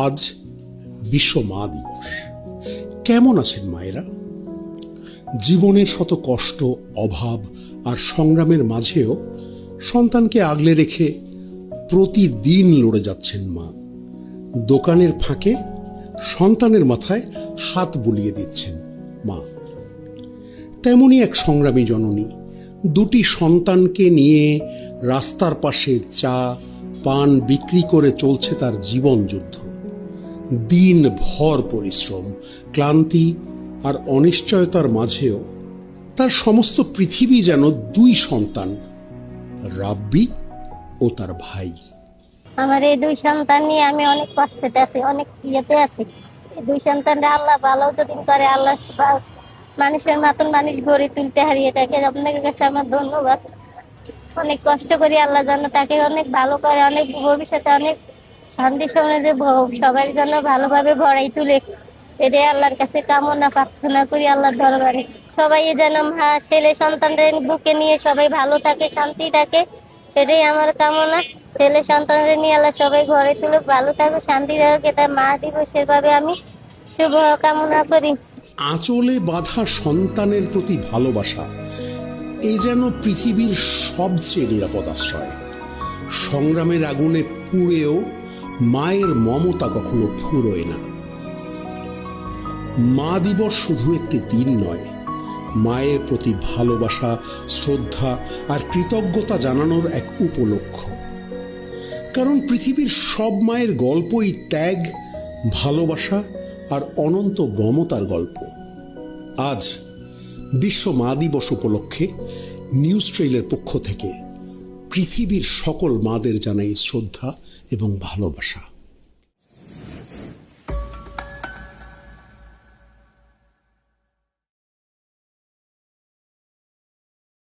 আজ বিশ্ব মা দিবস। কেমন আছেন মায়েরা? জীবনের শত কষ্ট, অভাব আর সংগ্রামের মাঝেও সন্তানকে আগলে রেখে প্রতিদিন লড়ে যাচ্ছেন মা। দোকানের ফাঁকে সন্তানের মাথায় হাত বুলিয়ে দিচ্ছেন মা। তেমনই এক সংগ্রামী জননী দুটি সন্তানকে নিয়ে রাস্তার পাশে চা পান বিক্রি করে চলছে তার জীবন যুদ্ধ। দিন ভর পরিশ্রম, ক্লান্তি আর অনিশ্চয়তার মাঝেও তার সমস্ত পৃথিবী যেন দুই সন্তান, রাব্বি ও তার ভাই। আমার এই দুই সন্তান নিয়ে আমি অনেক কষ্টতে আছি, অনেক ইয়েতে আছি। এই দুই সন্তানরা আল্লাহ ভালো যতদিন করে, আল্লাহ মানুষের মতন মানুষ গড়ে তুলতে হারিয়ে তাকে আপনাদের কাছে আমার ধন্যবাদ। অনেক কষ্ট করি আল্লাহ যেন তাকে অনেক ভালো করে, অনেক ভবিষ্যতে অনেক শান্তি সমৃদ্ধি সবাই যেন ভালোভাবে ভরাই তুলে, এটাই আল্লাহর কাছে কামনা প্রার্থনা করি আল্লাহর দরবারে। সবাই যেন মা ছেলে সন্তানদের বুকে নিয়ে সবাই ভালো থাকে, শান্তি থাকে, এটাই আমার কামনা। ছেলে সন্তানদের নিয়ে আল্লাহ সবাই ঘরে তুলুক, ভালো থাকুক, শান্তি থাকুক, এটা মা দিবসের ভাবে আমি শুভ কামনা করি। আঁচলে বাঁধা সন্তানের প্রতি ভালোবাসা এ যেন পৃথিবীর সবচেয়ে নিরাপদ আশ্রয়। সংগ্রামের আগুনে পুড়েও মায়ের মমতা কখনো ফুরোয় না। মা দিবস শুধু একটি দিন নয়, মায়ের প্রতি ভালোবাসা, শ্রদ্ধা আর কৃতজ্ঞতা জানানোর এক উপলক্ষ। কারণ পৃথিবীর সব মায়ের গল্পই ত্যাগ, ভালোবাসা আর অনন্ত মমতার গল্প। আজ বিশ্ব মা দিবস উপলক্ষে নিউজ ট্রেইলের পক্ষ থেকে পৃথিবীর সকল মাদের জানাই শ্রদ্ধা এবং ভালোবাসা।